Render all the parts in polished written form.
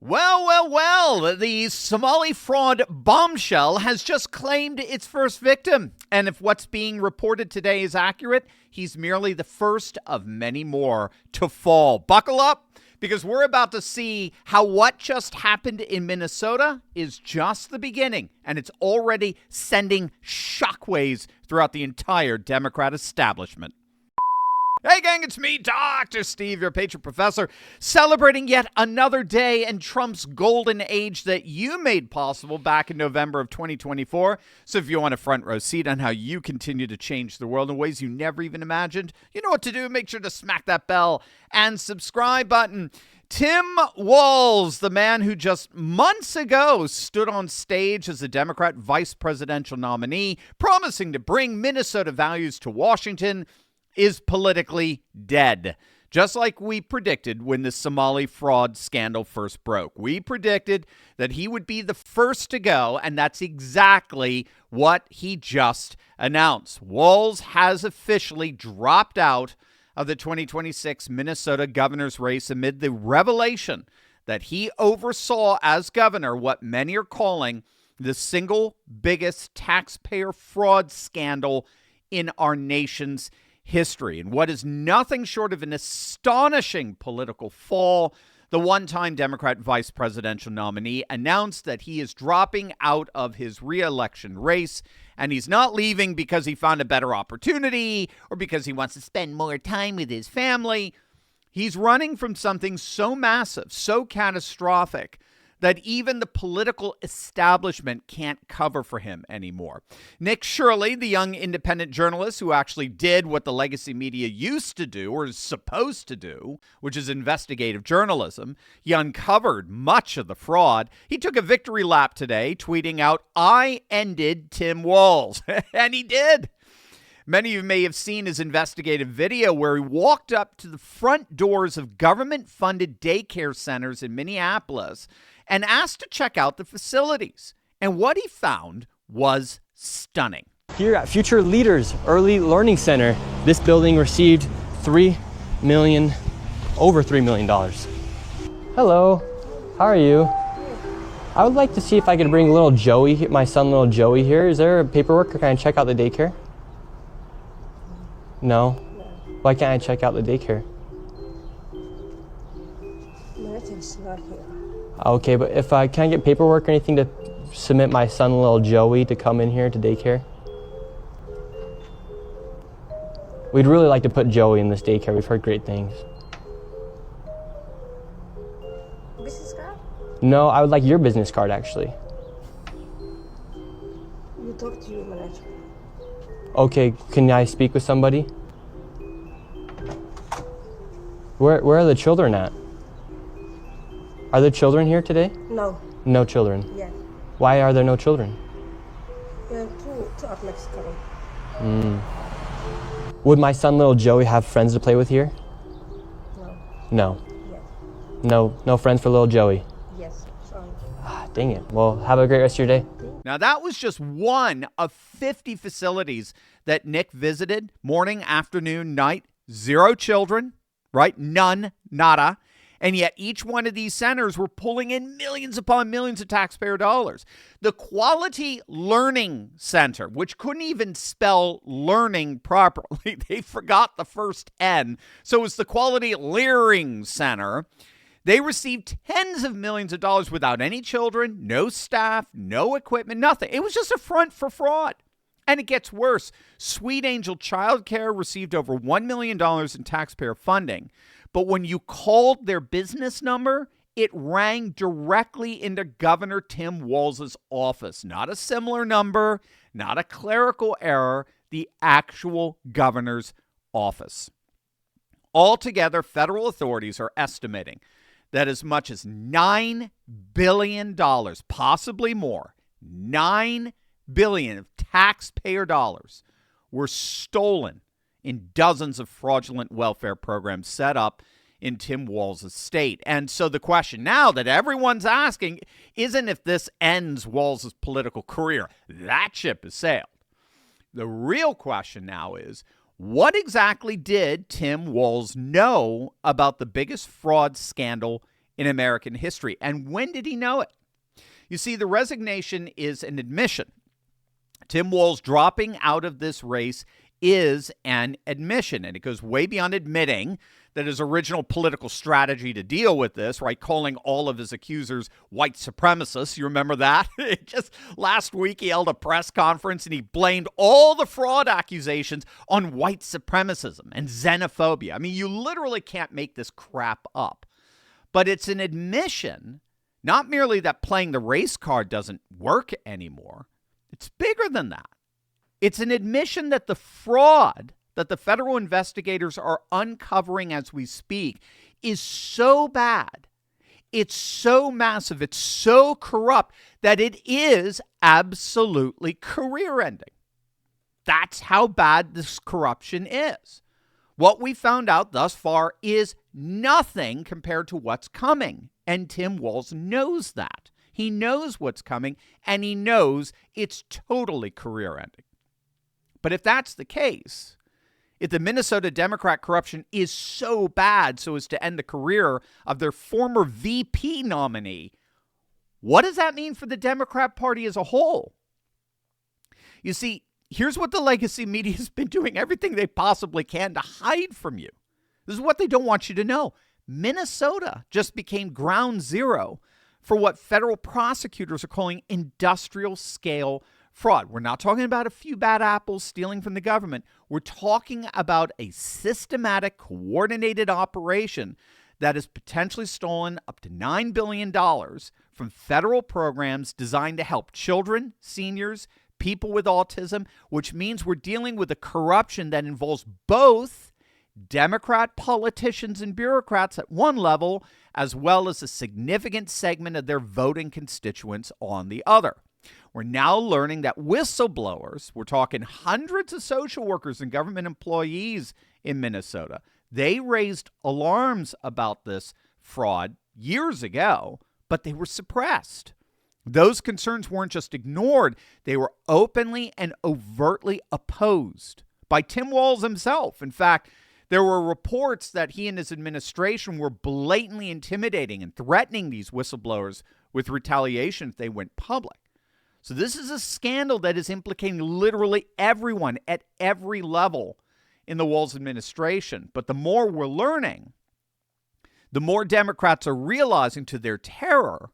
Well, the Somali fraud bombshell has just claimed its first victim. And if what's being reported today is accurate, he's merely the first of many more to fall. Buckle up, because we're about to see how what just happened in Minnesota is just the beginning. And it's already sending shockwaves throughout the entire Democrat establishment. Hey gang, it's me, Dr. Steve, your patron professor, celebrating yet another day in Trump's golden age that you made possible back in November of 2024. So if you want a front row seat on how you continue to change the world in ways you never even imagined, you know what to do. Make sure to smack that bell and subscribe button. Tim Walz, the man who just months ago stood on stage as a Democrat vice presidential nominee, promising to bring Minnesota values to Washington, is politically dead. Just like we predicted when the Somali fraud scandal first broke. We predicted that he would be the first to go, and that's exactly what he just announced. Walz has officially dropped out of the 2026 Minnesota governor's race amid the revelation that he oversaw as governor what many are calling the single biggest taxpayer fraud scandal in our nation's history. And what is nothing short of an astonishing political fall, the one-time Democrat vice presidential nominee announced that he is dropping out of his re-election race, and he's not leaving because he found a better opportunity or because he wants to spend more time with his family. He's running from something so massive, so catastrophic, that even the political establishment can't cover for him anymore. Nick Shirley, the young independent journalist who actually did what the legacy media used to do, or is supposed to do, which is investigative journalism, he uncovered much of the fraud. He took a victory lap today, tweeting out, "I ended Tim Walz." And he did. Many of you may have seen his investigative video where he walked up to the front doors of government-funded daycare centers in Minneapolis and asked to check out the facilities. And what he found was stunning. Here at Future Leaders Early Learning Center, this building received over $3 million. Hello, how are you? I would like to see if I could bring little Joey, my son little Joey here. Is there paperwork, or can I check out the daycare? No? Why can't I check out the daycare? It's not here. Okay, but if can I get paperwork or anything to submit my son, little Joey, to come in here to daycare? We'd really like to put Joey in this daycare. We've heard great things. Business card? No, I would like your business card, actually. You talk to your manager. Okay, can I speak with somebody? Where are the children at? Are there children here today? No. No children. Yeah. Why are there no children? Two of Mexico. Would my son, little Joey, have friends to play with here? No. No. Yes. No friends for little Joey. Yes. Sorry. Dang it. Well, have a great rest of your day. Now, that was just one of 50 facilities that Nick visited morning, afternoon, night. 0 children, right? None, nada. And yet each one of these centers were pulling in millions upon millions of taxpayer dollars. The Quality Learning Center, which couldn't even spell learning properly, they forgot the first N, so it's the Quality Learning Center. They received tens of millions of dollars without any children, no staff, no equipment, nothing. It was just a front for fraud. And it gets worse. Sweet Angel Childcare received over $1 million in taxpayer funding. But when you called their business number, it rang directly into Governor Tim Walz's office. Not a similar number, not a clerical error, the actual governor's office. Altogether, federal authorities are estimating that as much as $9 billion, possibly more, $9 billion of taxpayer dollars were stolen in dozens of fraudulent welfare programs set up in Tim Walz's state. And so the question now that everyone's asking isn't if this ends Walz's political career. That ship has sailed. The real question now is, what exactly did Tim Walz know about the biggest fraud scandal in American history. And when did he know it? You see, the resignation is an admission. Tim Walz dropping out of this race is an admission, and it goes way beyond admitting that his original political strategy to deal with this, right, calling all of his accusers white supremacists. You remember that? Just last week, he held a press conference and he blamed all the fraud accusations on white supremacism and xenophobia. I mean, you literally can't make this crap up. But it's an admission, not merely that playing the race card doesn't work anymore. It's bigger than that. It's an admission that the fraud that the federal investigators are uncovering as we speak is so bad, it's so massive, it's so corrupt that it is absolutely career-ending. That's how bad this corruption is. What we found out thus far is nothing compared to what's coming, and Tim Walz knows that. He knows what's coming, and he knows it's totally career-ending. But if that's the case, if the Minnesota Democrat corruption is so bad so as to end the career of their former VP nominee, what does that mean for the Democrat Party as a whole? You see, here's what the legacy media has been doing everything they possibly can to hide from you. This is what they don't want you to know. Minnesota just became ground zero for what federal prosecutors are calling industrial scale fraud. We're not talking about a few bad apples stealing from the government. We're talking about a systematic, coordinated operation that has potentially stolen up to $9 billion from federal programs designed to help children, seniors, people with autism, which means we're dealing with a corruption that involves both Democrat politicians and bureaucrats at one level, as well as a significant segment of their voting constituents on the other. We're now learning that whistleblowers, we're talking hundreds of social workers and government employees in Minnesota, they raised alarms about this fraud years ago, but they were suppressed. Those concerns weren't just ignored, they were openly and overtly opposed by Tim Walz himself. In fact, there were reports that he and his administration were blatantly intimidating and threatening these whistleblowers with retaliation if they went public. So this is a scandal that is implicating literally everyone at every level in the Walz administration. But the more we're learning, the more Democrats are realizing to their terror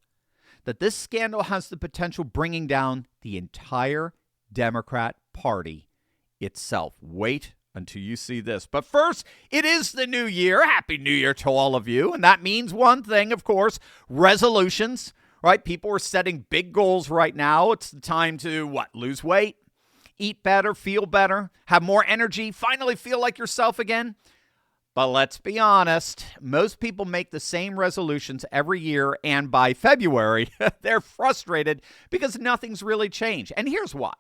that this scandal has the potential bringing down the entire Democrat Party itself. Wait until you see this. But first, it is the new year. Happy New Year to all of you. And that means one thing, of course, resolutions. Right? People are setting big goals right now. It's the time to, lose weight, eat better, feel better, have more energy, finally feel like yourself again. But let's be honest, most people make the same resolutions every year, and by February, they're frustrated because nothing's really changed. And here's why.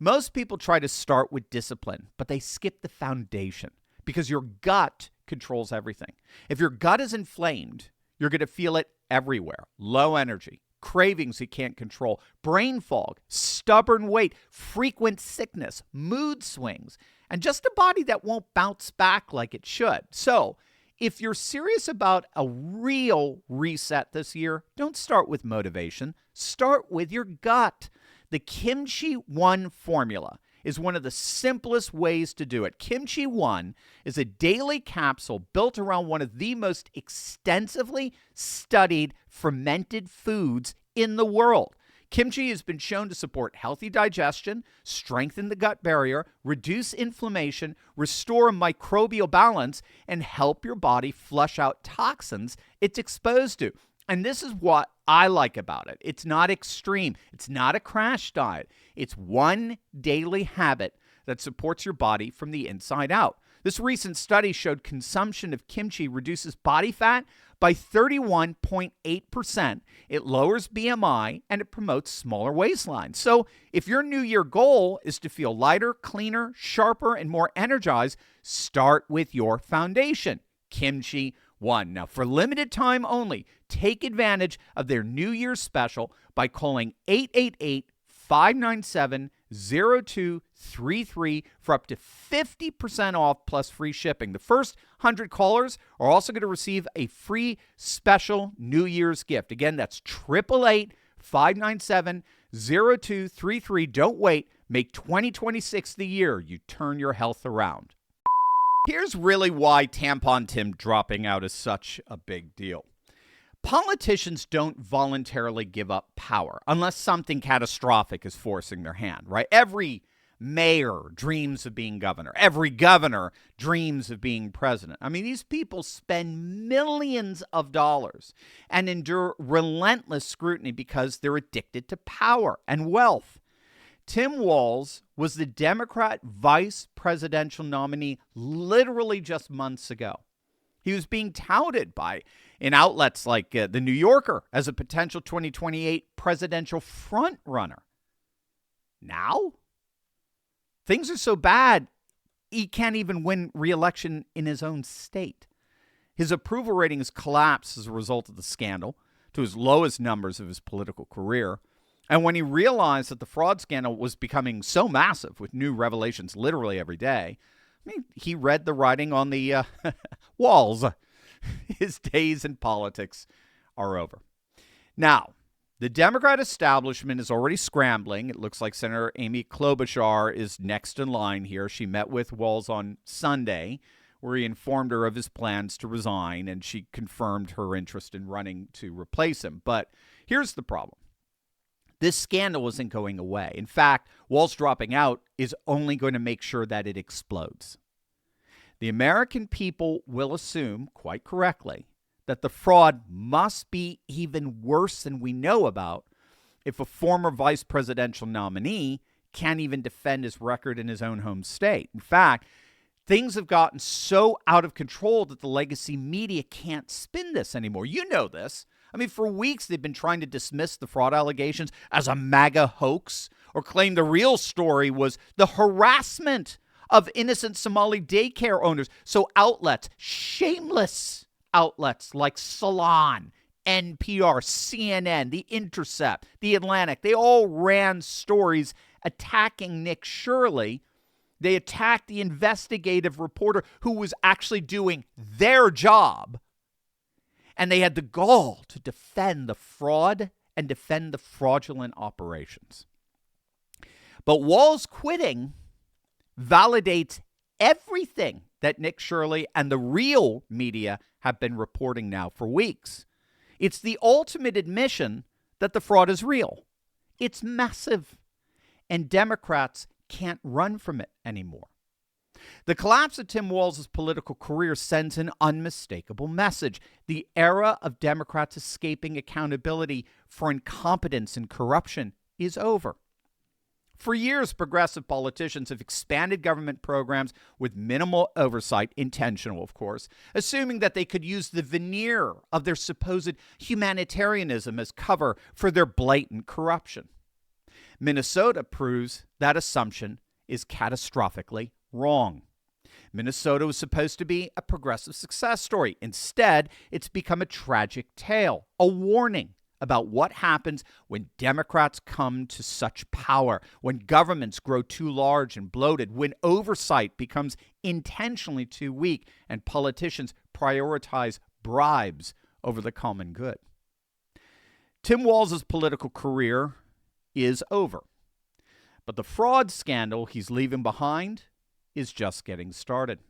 Most people try to start with discipline, but they skip the foundation because your gut controls everything. If your gut is inflamed, you're going to feel it everywhere. Low energy, cravings you can't control, brain fog, stubborn weight, frequent sickness, mood swings, and just a body that won't bounce back like it should. So, if you're serious about a real reset this year, don't start with motivation. Start with your gut. The Kimchi 1 formula is one of the simplest ways to do it. Kimchi 1 is a daily capsule built around one of the most extensively studied fermented foods in the world. Kimchi has been shown to support healthy digestion, strengthen the gut barrier, reduce inflammation, restore microbial balance, and help your body flush out toxins it's exposed to. And this is what I like about it. It's not extreme. It's not a crash diet. It's one daily habit that supports your body from the inside out. This recent study showed consumption of kimchi reduces body fat by 31.8%. It lowers BMI and it promotes smaller waistlines. So if your New Year goal is to feel lighter, cleaner, sharper, and more energized, start with your foundation, Kimchi 1. Now, for limited time only, take advantage of their New Year's special by calling 888-597 0233 for up to 50% off plus free shipping. The first 100 callers are also going to receive a free special New Year's gift. Again, that's 888-597-0233. Don't wait. Make 2026 the year you turn your health around. Here's really why Tampon Tim dropping out is such a big deal. Politicians don't voluntarily give up power unless something catastrophic is forcing their hand, right? Every mayor dreams of being governor. Every governor dreams of being president. I mean, these people spend millions of dollars and endure relentless scrutiny because they're addicted to power and wealth. Tim Walz was the Democrat vice presidential nominee literally just months ago. He was being touted in outlets like The New Yorker as a potential 2028 presidential frontrunner. Now, things are so bad, he can't even win re-election in his own state. His approval ratings collapsed as a result of the scandal to his lowest numbers of his political career. And when he realized that the fraud scandal was becoming so massive with new revelations literally every day, I mean, he read the writing on the walls. His days in politics are over. Now, the Democrat establishment is already scrambling. It looks like Senator Amy Klobuchar is next in line here. She met with Walz on Sunday, where he informed her of his plans to resign, and she confirmed her interest in running to replace him. But here's the problem. This scandal isn't going away. In fact, Walz dropping out is only going to make sure that it explodes. The American people will assume, quite correctly, that the fraud must be even worse than we know about if a former vice presidential nominee can't even defend his record in his own home state. In fact, things have gotten so out of control that the legacy media can't spin this anymore. You know this. I mean, for weeks they've been trying to dismiss the fraud allegations as a MAGA hoax or claim the real story was the harassment of innocent Somali daycare owners. So outlets, shameless outlets like Salon, NPR, CNN, The Intercept, The Atlantic, they all ran stories attacking Nick Shirley. They attacked the investigative reporter who was actually doing their job. And they had the gall to defend the fraud and defend the fraudulent operations. But Walz quitting validates everything that Nick Shirley and the real media have been reporting now for weeks. It's the ultimate admission that the fraud is real. It's massive. And Democrats can't run from it anymore. The collapse of Tim Walz's political career sends an unmistakable message. The era of Democrats escaping accountability for incompetence and corruption is over. For years, progressive politicians have expanded government programs with minimal oversight, intentional, of course, assuming that they could use the veneer of their supposed humanitarianism as cover for their blatant corruption. Minnesota proves that assumption is catastrophically wrong. Minnesota was supposed to be a progressive success story. Instead, it's become a tragic tale, a warning about what happens when Democrats come to such power, when governments grow too large and bloated, when oversight becomes intentionally too weak, and politicians prioritize bribes over the common good. Tim Walz's political career is over, but the fraud scandal he's leaving behind is just getting started.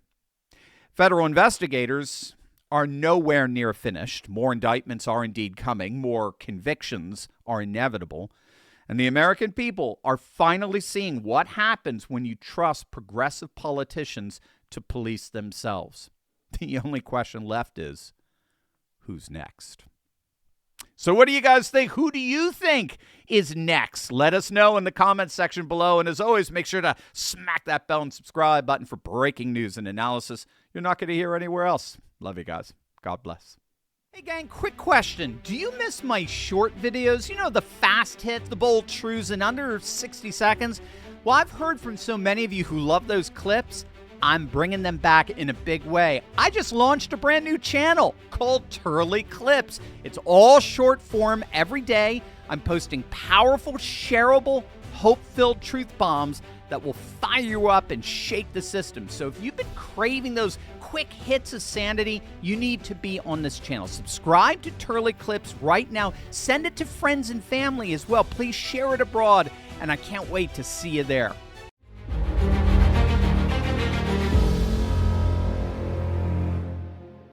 Federal investigators are nowhere near finished. More indictments are indeed coming. More convictions are inevitable. And the American people are finally seeing what happens when you trust progressive politicians to police themselves. The only question left is, who's next? So what do you guys think? Who do you think is next? Let us know in the comments section below. And as always, make sure to smack that bell and subscribe button for breaking news and analysis you're not going to hear anywhere else. Love you guys. God bless. Hey gang, quick question. Do you miss my short videos? You know, the fast hits, the bold truths in under 60 seconds? Well, I've heard from so many of you who love those clips. I'm bringing them back in a big way. I just launched a brand new channel called Turley Clips. It's all short form every day. I'm posting powerful, shareable, hope-filled truth bombs that will fire you up and shake the system. So if you've been craving those quick hits of sanity, you need to be on this channel. Subscribe to Turley Clips right now. Send it to friends and family as well. Please share it abroad, and I can't wait to see you there.